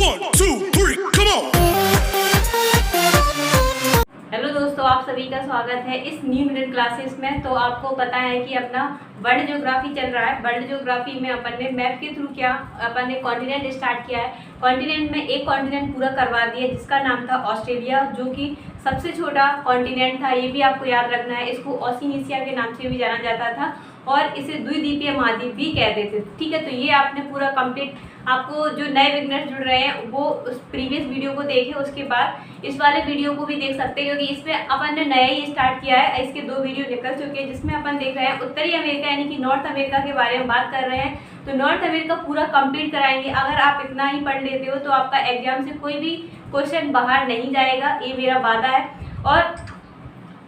1, 2, 3, come on! Hello दोस्तों, आप सभी का स्वागत है इस न्यू मिडिल क्लासेस में। तो आपको पता है कि अपना वर्ल्ड ज्योग्राफी चल रहा है। वर्ल्ड ज्योग्राफी में अपन ने मैप के थ्रू क्या अपन ने कॉन्टिनेंट स्टार्ट किया है। कॉन्टिनेंट में एक कॉन्टिनेंट पूरा करवा दिया जिसका नाम था ऑस्ट्रेलिया, जो कि सबसे छोटा कॉन्टिनेंट था। ये भी आपको याद रखना है। इसको ओशिनिया के नाम से भी जाना जाता था और इसे द्विदीपीय महाद्वीप भी कहते थे। ठीक है, तो ये आपने पूरा कंप्लीट, आपको जो नए बिगनर्स जुड़ रहे हैं वो उस प्रीवियस वीडियो को देखें, उसके बाद इस वाले वीडियो को भी देख सकते हैं, क्योंकि इसमें अपन ने नया ही स्टार्ट किया है। इसके 2 वीडियो निकल चुके हैं जिसमें अपन देख रहे हैं उत्तरी अमेरिका यानी कि नॉर्थ अमेरिका के बारे में बात कर रहे हैं। तो नॉर्थ अमेरिका पूरा कंप्लीट कराएंगे। अगर आप इतना ही पढ़ लेते हो तो आपका एग्जाम से कोई भी क्वेश्चन बाहर नहीं जाएगा, ये मेरा वादा है। और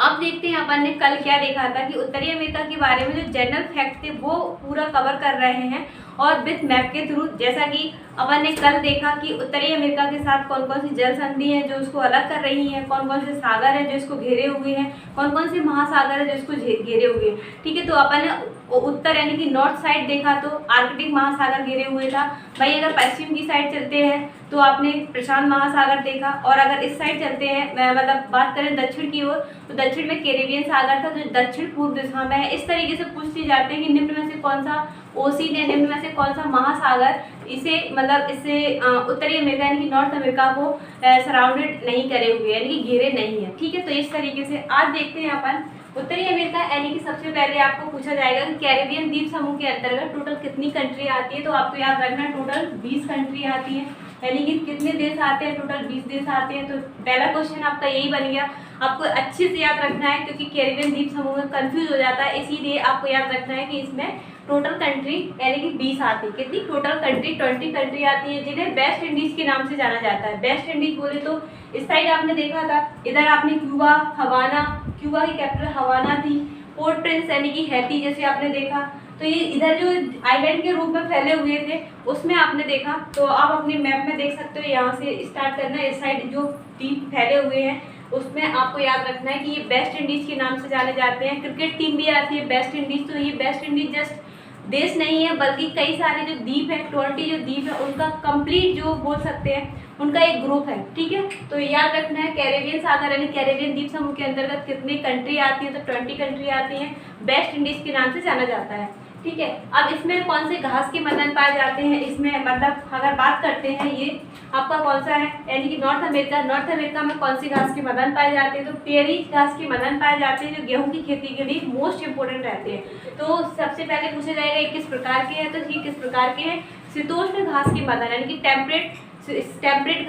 अब देखते हैं अपन ने कल क्या देखा था कि उत्तरी अमेरिका के बारे में जो जनरल फैक्ट थे वो पूरा कवर कर रहे हैं और विथ मैप के थ्रू। जैसा कि अपन ने कल देखा कि उत्तरी अमेरिका के साथ कौन कौन सी जल संधि है जो उसको अलग कर रही हैं, कौन कौन से सागर है जो इसको घेरे हुए हैं, कौन कौन से महासागर है जो इसको घेरे हुए हैं। ठीक है, तो अपन ने उत्तर यानी कि नॉर्थ साइड देखा तो आर्कटिक महासागर घेरे हुए था भाई। अगर पश्चिम की साइड चलते हैं तो आपने प्रशांत महासागर देखा, और अगर इस साइड चलते हैं मतलब बात करें दक्षिण की ओर तो दक्षिण में कैरेबियन सागर था जो दक्षिण पूर्व दिशा में है। इस तरीके से पूछते जाते हैं कि निम्न में से कौन सा ओशिन है, निम्न में से कौन सा महासागर इसे मतलब इससे उत्तरी अमेरिका यानी कि नॉर्थ अमेरिका को सराउंडेड नहीं करे हुए यानी कि घेरे नहीं है। ठीक है, तो इस तरीके से आज देखते हैं अपन उत्तरी अमेरिका यानी कि सबसे पहले आपको पूछा जाएगा कि कैरेबियन द्वीप समूह के अंतर्गत टोटल कितनी कंट्री आती है। तो आपको याद रखना है टोटल 20 कंट्री आती है, यानी कि कितने देश आते हैं, टोटल 20 देश आते हैं। तो पहला क्वेश्चन आपका यही बन गया। आपको अच्छे से याद रखना है क्योंकि कैरेबियन द्वीप समूह में कंफ्यूज हो जाता है, इसीलिए आपको याद रखना है कि इसमें टोटल कंट्री यानी कि 20 आती है। कितनी टोटल कंट्री? 20 कंट्री आती है, जिन्हें वेस्ट इंडीज के नाम से जाना जाता है। वेस्ट इंडीज बोले तो इस साइड आपने देखा था, इधर आपने क्यूबा, हवाना, क्यूबा की कैपिटल हवाना थी, पोर्ट प्रिंस यानी कि हैती जैसे आपने देखा। तो ये इधर जो आइलैंड के रूप में फैले हुए थे उसमें आपने देखा। तो आप अपने मैप में देख सकते हो, यहाँ से स्टार्ट करना है। इस साइड जो द्वीप फैले हुए हैं उसमें आपको याद रखना है कि ये वेस्ट इंडीज के नाम से जाने जाते हैं। क्रिकेट टीम भी आती है वेस्ट इंडीज। तो ये वेस्ट इंडीज जस्ट देश नहीं है बल्कि कई सारे जो द्वीप है, 20 जो द्वीप है उनका कंप्लीट जो बोल सकते हैं उनका एक ग्रुप है। ठीक है, तो याद रखना है कैरेबियन सागर यानी कैरेबियन द्वीप समूह के अंतर्गत कितनी कंट्री आती है। तो 20 कंट्री आती हैं, वेस्ट इंडीज के नाम से जाना जाता है। ठीक है, अब इसमें कौन से घास के मैदान पाए जाते हैं, इसमें मतलब अगर बात करते हैं ये आपका कौन सा है यानी कि नॉर्थ अमेरिका। नॉर्थ अमेरिका में कौन सी घास के मैदान पाए जाते हैं? तो पेरी घास के मैदान पाए जाते हैं जो गेहूं की खेती के लिए मोस्ट इंपोर्टेंट रहते हैं। तो सबसे पहले पूछा जाएगा ये किस प्रकार के हैं, तो ये किस प्रकार के हैं? शीतोष्ण घास के मैदान यानी कि टेम्परेट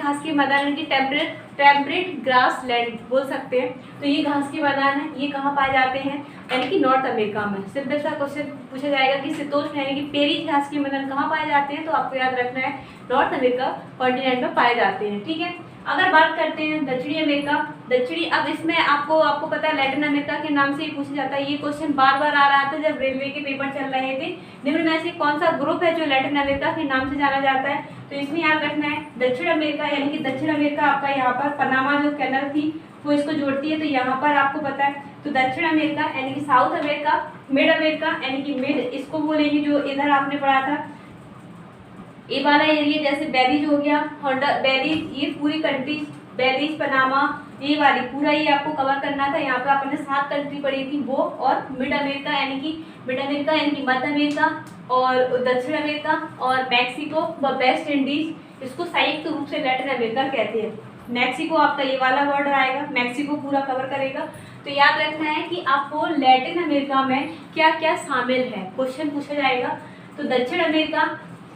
घास के मैदान यानी कि टेम्परेट ग्रास लैंड बोल सकते हैं। तो ये घास के मैदान है, ये कहाँ पाए जाते हैं यानी कि नॉर्थ अमेरिका में। सिंपल सा क्वेश्चन पूछा जाएगा कि शीतोष्ण यानी कि पेरी घास के मैदान कहाँ पाए जाते हैं, तो आपको याद रखना है नॉर्थ अमेरिका कॉन्टिनेंट में पाए जाते हैं। ठीक है, अगर बात करते हैं दक्षिणी अमेरिका, अब इसमें आपको पता है लैटिन अमेरिका के नाम से ही पूछा जाता है। ये क्वेश्चन बार बार आ रहा था जब रेलवे के पेपर चल रहे थे। निम्न में से कौन सा ग्रुप है जो लैटिन अमेरिका के नाम से जाना जाता है? तो इसमें याद रखना है दक्षिण अमेरिका यानी कि दक्षिण अमेरिका आपका यहाँ पर पनामा जो कैनल थी वो इसको जोड़ती है, तो यहाँ पर आपको पता है। तो दक्षिण अमेरिका यानी कि साउथ अमेरिका, मिड अमेरिका यानी कि मिड इसको बोलेंगे जो इधर आपने पढ़ा था ये वाला एरिया, जैसे बेलीज हो गया, बेलीज, ये पूरी कंट्रीज बेलीज, पनामा, ये वाली पूरा ये आपको कवर करना था। यहाँ पे आपने 7 कंट्री पढ़ी थी वो, और मिड अमेरिका यानी कि मध्य अमेरिका और दक्षिण अमेरिका और मैक्सिको व वेस्ट इंडीज, इसको संयुक्त रूप से लैटिन अमेरिका कहते हैं। मैक्सिको आपका ये वाला बॉर्डर आएगा, मैक्सिको पूरा कवर करेगा। तो याद रखना है कि आपको लैटिन अमेरिका में क्या क्या शामिल है, क्वेश्चन पूछा जाएगा। तो दक्षिण अमेरिका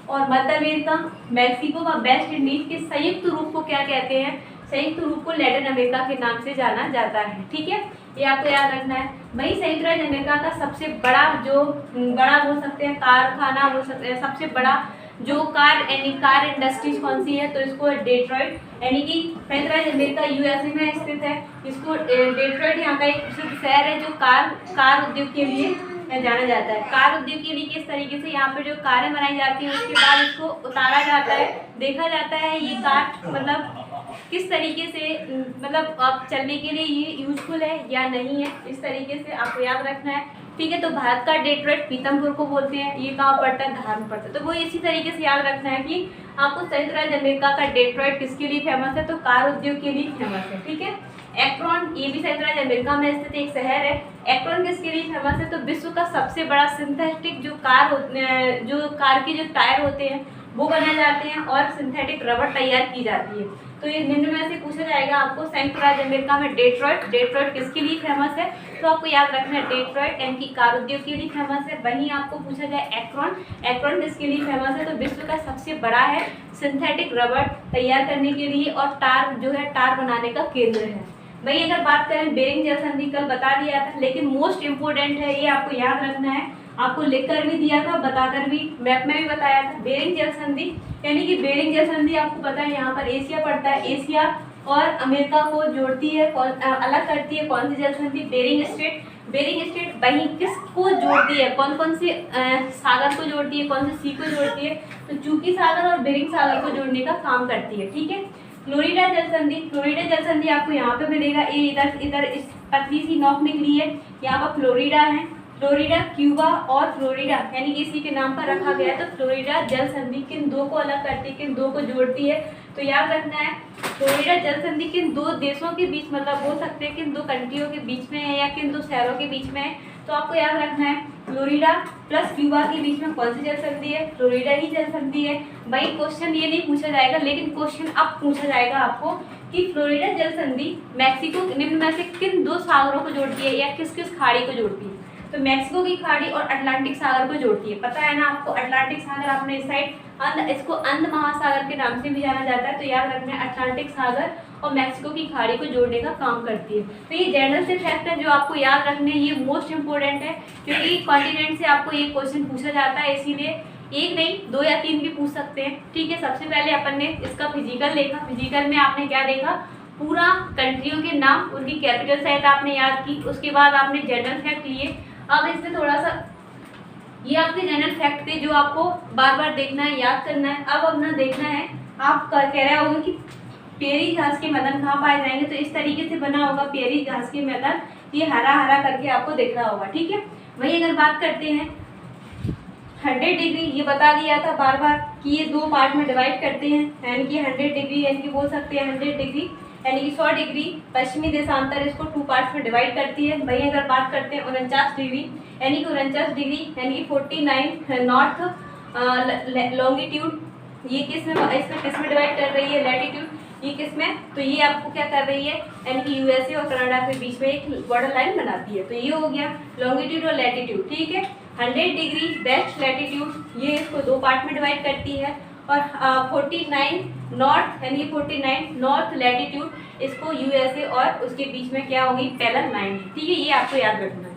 और मध्य अमेरिका, मैक्सिको व वेस्ट इंडीज के संयुक्त रूप को क्या कहते हैं? संयुक्त रूप को लैटिन अमेरिका के नाम से जाना जाता है। ठीक है, ये आपको याद रखना है। वही संयुक्त राज्य अमेरिका का सबसे बड़ा बोल सकते हैं कारखाना बोल सकते हैं, सबसे बड़ा जो कार इंडस्ट्रीज कौन सी है? तो इसको डेट्रॉइट यानी कि संयुक्त राज्य अमेरिका यूएसए में स्थित है। इसको डेट्रॉइट यहाँ का एक प्रसिद्ध शहर है जो कार उद्योग के लिए जाना जाता है। कार उद्योग के लिए किस तरीके से यहाँ पे जो कारें बनाई जाती हैं उसके बाद इसको उतारा जाता है, देखा जाता है ये कार मतलब किस तरीके से मतलब आप चलने के लिए ये यूजफुल है या नहीं है, इस तरीके से आपको याद रखना है। ठीक है, तो भारत का डेट्रॉइट पीतमपुर को बोलते हैं, ये कहाँ पड़ता है? धार में पड़ता है। तो वो इसी तरीके से याद रखना है कि आपको संयुक्त राज्य अमेरिका का डेट्रॉइट किसके लिए फेमस है, तो कार उद्योग के लिए फेमस है। ठीक है, एक्ट्रॉन ये भी संयुक्त राज्य अमेरिका में स्थित एक शहर है। एक्ट्रॉन किसके लिए फेमस है, तो विश्व का सबसे बड़ा सिंथेटिक जो कार के जो टायर होते हैं वो बनाए जाते हैं और सिंथेटिक रबर तैयार की जाती है। तो ये निम्न में से पूछा जाएगा आपको संयुक्त राज्य अमेरिका में डेट्रॉइट किसके लिए फेमस है, तो आपको याद रखना है डेट्रॉइट यानी कि कार उद्योग के लिए फेमस है। वहीं आपको पूछा जाए एक्ट्रॉन किसके लिए फेमस है, तो विश्व का सबसे बड़ा है सिंथेटिक रबर तैयार करने के लिए और टार बनाने का केंद्र है। वही अगर बात करें बेरिंग जल संधि, कल बता दिया था, लेकिन मोस्ट इम्पोर्टेंट है, ये आपको याद रखना है, आपको लिखकर भी दिया था, बताकर भी मैप में भी बताया था। बेरिंग जल संधि यानी कि बेरिंग जल संधि आपको पता है यहाँ पर एशिया पड़ता है, एशिया और अमेरिका को जोड़ती है, अलग करती है कौन सी जल संधि, बेरिंग स्ट्रेट वहीं किसको जोड़ती है, कौन कौन से सागर को जोड़ती है, कौन से सी को जोड़ती है, तो चूकी सागर और बेरिंग सागर को जोड़ने का काम करती है। ठीक है, फ्लोरिडा जल संधि आपको यहाँ पे मिलेगा, ये इधर इस पतली सी नोक निकली है, यहाँ पर फ्लोरिडा है, फ्लोरिडा क्यूबा और फ्लोरिडा यानी कि इसी के नाम पर रखा गया है। तो फ्लोरिडा जल संधि किन दो को अलग करती है, किन दो को जोड़ती है, तो याद रखना है फ्लोरिडा जल संधि किन दो देशों के बीच, मतलब बोल सकते हैं किन दो कंट्रियों के बीच में है या किन दो शहरों के बीच में है। तो आपको याद रखना है फ्लोरिडा प्लस क्यूबा के बीच में कौन सी जल संधि है, फ्लोरिडा ही जल संधि है। भाई क्वेश्चन ये नहीं पूछा जाएगा, लेकिन क्वेश्चन अब पूछा जाएगा आपको कि फ्लोरिडा जल संधि मैक्सिको निम्न में से किन दो सागरों को जोड़ती है या किस किस खाड़ी को जोड़ती है, तो मैक्सिको की खाड़ी और अटलांटिक सागर को जोड़ती है। पता है ना आपको, अटलांटिक सागर आपने इस साइड इसको अंध महासागर के नाम से भी जाना जाता है। तो याद रखना है अटलांटिक सागर और मैक्सिको की खाड़ी को जोड़ने का काम करती है। तो ये जनरल से फैक्ट है जो आपको याद रखने, ये मोस्ट इंपोर्टेंट है क्योंकि कॉन्टिनेंट से आपको ये क्वेश्चन पूछा जाता है, इसीलिए एक नहीं 2 या 3 भी पूछ सकते हैं। ठीक है, सबसे पहले अपन ने इसका फिजिकल देखा, फिजिकल में आपने क्या देखा, पूरा कंट्रियों के नाम, उनकी कैपिटल सहित आपने याद की, उसके बाद आपने जनरल फैक्ट लिए। अब इसमें थोड़ा सा ये आपके जनरल फैक्ट थे जो आपको बार बार देखना है, याद करना है। अब अपना देखना है, आप कह रहे होंगे कि पेरी घास के मैदान कहाँ पाए जाएंगे, तो इस तरीके से बना होगा पेरी घास के मैदान, ये हरा हरा करके आपको दिख रहा होगा। ठीक है, वही अगर बात करते हैं 100 डिग्री, ये बता दिया था बार बार कि ये 2 पार्ट में डिवाइड करते हैं, यानी कि 100 डिग्री यानी कि बोल सकते हैं 100 डिग्री यानी कि 100 डिग्री पश्चिमी देशांतर इसको 2 पार्ट्स में डिवाइड करती है। वहीं अगर बात करते हैं 49 डिग्री यानी कि 49 डिग्री यानी कि 49 नॉर्थ लॉन्गिट्यूड, ये किस में डिवाइड कर रही है, लैटिट्यूड ये किस में, तो ये आपको क्या कर रही है, यानी कि यूएसए और कनाडा के बीच में एक बॉर्डर लाइन बनाती है। तो ये हो गया लॉन्गिट्यूड और लैटिट्यूड। ठीक है, 100 डिग्री वेस्ट लैटिट्यूड ये इसको 2 पार्ट में डिवाइड करती है और 49 नॉर्थ यानी 49 नॉर्थ लैटिट्यूड इसको यूएसए और उसके बीच में क्या होगी, पैरेलल लाइन। ठीक है, ये आपको याद रखना है।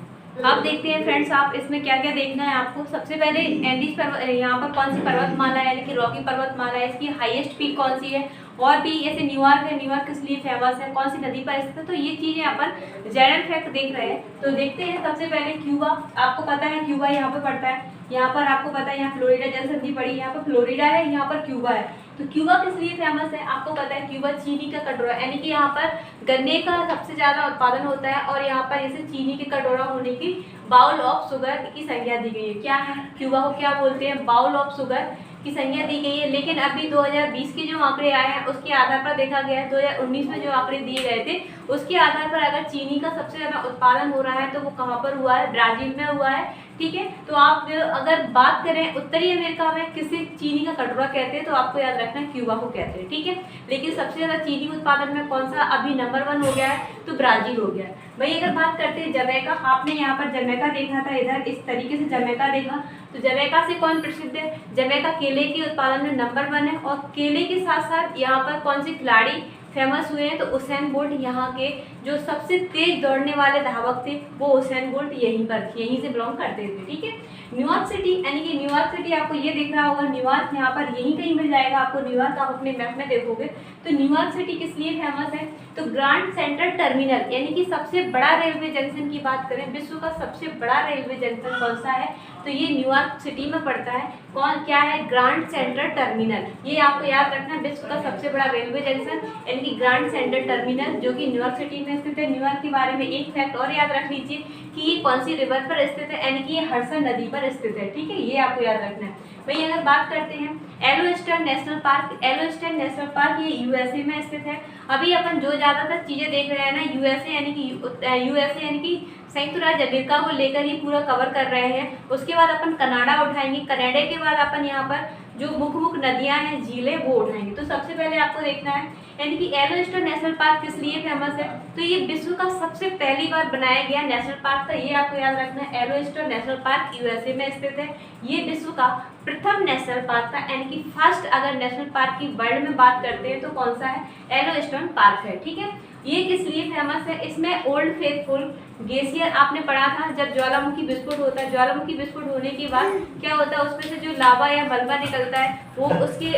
आप देखते हैं फ्रेंड्स, आप इसमें क्या क्या देखना है आपको। सबसे पहले एंडीज पर्वत, यहाँ पर कौन सी पर्वतमाला है, यानी कि रॉकी पर्वतमाला है, इसकी हाईएस्ट पीक कौन सी है, और भी जैसे न्यूयॉर्क है, न्यूयॉर्क किस लिए फेमस है, कौन सी नदी पर स्थित है, तो ये चीज़ें अपन जनरल फैक्ट देख रहे हैं। तो देखते हैं सबसे पहले क्यूबा, आपको पता है क्यूबा यहाँ पर पड़ता है, यहाँ पर आपको पता है यहाँ फ्लोरिडा जल संधि पड़ी, यहाँ पर फ्लोरिडा है, यहाँ पर क्यूबा है। तो क्यूबा किस लिए फेमस है, आपको पता है क्यूबा चीनी का कटोरा, यानी कि यहाँ पर गन्ने का सबसे ज़्यादा उत्पादन होता है और यहाँ पर इसे चीनी के कटोरा होने की बाउल ऑफ शुगर की संज्ञा दी गई है। क्या है, क्यूबा को क्या बोलते हैं, बाउल ऑफ शुगर की संज्ञा दी गई है। लेकिन अभी 2020 के जो आंकड़े आए हैं उसके आधार पर देखा गया है, 2019 में जो आंकड़े दिए गए थे उसके आधार पर अगर चीनी का सबसे ज़्यादा उत्पादन हो रहा है तो वो कहाँ पर हुआ है, ब्राज़ील में हुआ है। ठीक है, तो आप अगर बात करें उत्तरी अमेरिका में किसी चीनी का कटोरा कहते हैं तो आपको याद रखना है क्यूबा को कहते हैं। ठीक है, लेकिन सबसे ज़्यादा चीनी उत्पादन में कौन सा अभी नंबर 1 हो गया है, तो ब्राज़ील हो गया है। वही अगर बात करते हैं जमैका, आपने यहाँ पर जमैका देखा था, इधर इस तरीके से जमैका देखा, तो जमैका से कौन प्रसिद्ध है, जमैका केले के उत्पादन में नंबर 1 है। और केले के साथ साथ यहाँ पर कौन से खिलाड़ी फेमस हुए हैं, तो उसेन बोल्ट, यहाँ के जो सबसे तेज दौड़ने वाले धावक थे वो उसेन बोल्ट यहीं से बिलोंग करते थे। ठीक है, न्यूयॉर्क सिटी, यानी कि न्यूयॉर्क सिटी आपको ये दिख रहा होगा, न्यूयॉर्क यहाँ पर यहीं कहीं मिल जाएगा आपको, न्यूयॉर्क आप अपने मैप में देखोगे। तो न्यूयॉर्क सिटी किस लिए फेमस है, तो ग्रांड सेंट्रल टर्मिनल, यानी कि सबसे बड़ा रेलवे जंक्शन की बात करें, विश्व का सबसे बड़ा रेलवे जंक्शन कौन सा है, तो ये न्यूयॉर्क सिटी में पड़ता है। कौन क्या है, ग्रांड सेंट्रल टर्मिनल, ये आपको याद रखना है, विश्व का सबसे बड़ा रेलवे जंक्शन यानी कि ग्रांड सेंट्रल टर्मिनल जो कि न्यूयॉर्क सिटी में स्थित है। न्यूयॉर्क के बारे में एक फैक्ट और याद रख लीजिए कि ये कौन सी रिवर पर स्थित है, यानी कि ये हडसन नदी पर स्थित है। ठीक है, ये आपको याद रखना है। वहीं अगर बात करते हैं Yellowstone national park, Yellowstone national park ये यूएसए में स्थित है। अभी अपन जो ज़्यादातर चीज़ें देख रहे हैं ना यूएसए यानी कि संयुक्त राज्य अमेरिका को लेकर ये पूरा कवर कर रहे हैं। उसके बाद अपन कनाडा उठाएंगे, कनाडा के बाद अपन यहाँ पर जो मुख्य नदियाँ हैं, झीलें, वो उठाएंगे। तो सबसे पहले आपको देखना है यानी कि येलोस्टोन नेशनल पार्क किस लिए फेमस है, तो ये विश्व का सबसे पहली बार बनाया गया नेशनल पार्क था। ये आपको याद रखना है, येलोस्टोन नेशनल पार्क यूएसए में स्थित है। ये विश्व का प्रथम नेशनल पार्क था यानी कि फर्स्ट अगर नेशनल पार्क की वर्ल्ड में बात करते हैं तो कौन सा है, येलोस्टोन पार्क है। ठीक है, ये किस लिए फेमस है, इसमें ओल्ड फेथफुल ग्लेशियर आपने पढ़ा था, जब ज्वालामुखी विस्फोट होता है, ज्वालामुखी विस्फोट होने के बाद क्या होता है उसमें से जो लावा या मलबा निकलता है वो उसके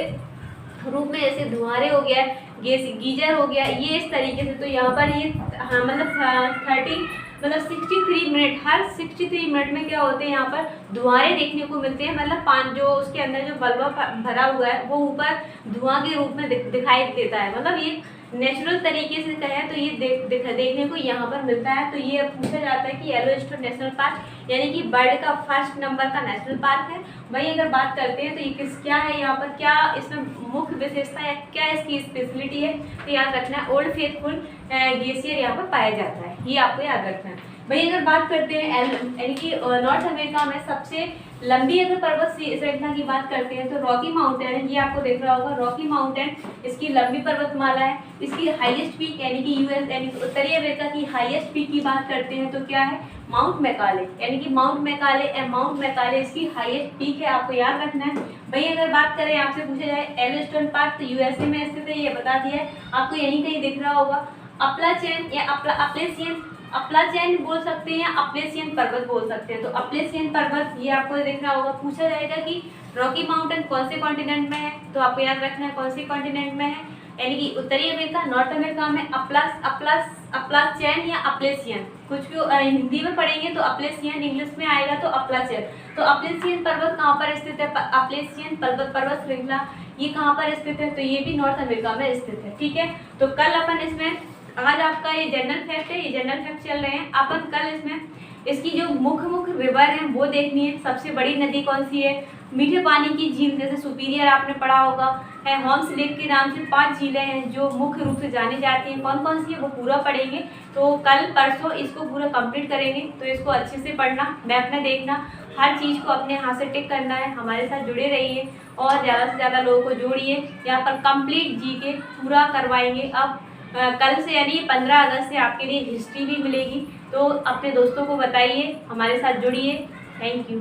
रूप में जैसे धुआंरे हो गया, गीजर हो गया, ये इस तरीके से। तो यहाँ पर ये मतलब 63 मिनट, हर 63 मिनट में क्या होते हैं यहाँ पर धुआंरे देखने को मिलते हैं। मतलब पान जो उसके अंदर जो बल्बा भरा हुआ है वो ऊपर धुआं के रूप में दिखाई देता है। मतलब ये नेचुरल तरीके से कहें तो ये देखने को यहाँ पर मिलता है। तो ये पूछा जाता है कि येलोस्टोन नेशनल पार्क यानी कि वर्ल्ड का फर्स्ट नंबर का नेशनल पार्क है। वहीं अगर बात करते हैं तो ये क्या है, यहाँ पर क्या इसमें मुख्य विशेषता है, क्या इसकी स्पेशलिटी है, तो याद रखना है ओल्ड फेथफुल ग्लेशियर यहाँ पर पाया जाता है, ये आपको याद रखना है। वहीं अगर बात करते हैं यानी कि नॉर्थ अमेरिका में सबसे लंबी अगर पर्वत श्रृंखला की बात करते हैं तो रॉकी माउंटेन है। ये आपको देख रहा होगा, रॉकी माउंटेन इसकी लंबी पर्वतमाला है। इसकी हाईएस्ट पीक यानी कि यूएस यानी कि उत्तरी अमेरिका की हाईएस्ट पीक की बात करते हैं तो क्या है, माउंट मैकाले यानी कि माउंट मैकाले इसकी हाईएस्ट पीक है, आपको याद रखना है। वहीं अगर बात करें आपसे पूछा जाए येलोस्टोन पार्क तो यूएसए में स्थित है, ये बता दिया है आपको, यहीं कहीं दिख रहा होगा। अपलाचेन या अपलाचेन बोल सकते हैं या अपलेशियन पर्वत बोल सकते हैं। तो अपलेशियन पर्वत ये आपको दिख रहा होगा। पूछा जाएगा कि रॉकी माउंटेन कौन से कॉन्टिनेंट में है, तो आपको याद रखना है कौन से कॉन्टिनेंट में है, यानी कि उत्तरी अमेरिका, नॉर्थ अमेरिका में अपलाचेन या अपलेशियन, कुछ भी हिंदी में पढ़ेंगे तो अपलेशियन, इंग्लिश में आएगा तो अपलाचेन। तो अपलेशियन पर्वत कहाँ पर स्थित है, अपलेशियन पर्वत श्रृंखला ये कहाँ पर स्थित है, तो ये भी नॉर्थ अमेरिका में स्थित है। ठीक है, तो कल अपन इसमें, आज आपका ये जनरल फैक्ट है, ये जनरल फैक्ट चल रहे हैं, अपन कल इसमें इसकी जो मुख्य रिवर है वो देखनी है। सबसे बड़ी नदी कौन सी है, मीठे पानी की झील जैसे सुपीरियर आपने पढ़ा होगा है, हॉर्न्स लेक के नाम से 5 झीलें हैं जो मुख्य रूप से जानी जाती हैं, कौन कौन सी है वो पूरा पढ़ेंगे। तो कल परसों इसको पूरा कंप्लीट करेंगे, तो इसको अच्छे से पढ़ना, मैप में देखना, हर चीज़ को अपने हाथ से टिक करना है। हमारे साथ जुड़े रहिए और ज़्यादा से ज़्यादा लोगों को जोड़िए। यहाँ पर कंप्लीट जीके पूरा करवाएंगे। अब कल से यानी 15 अगस्त से आपके लिए हिस्ट्री भी मिलेगी, तो अपने दोस्तों को बताइए, हमारे साथ जुड़िए। Thank you.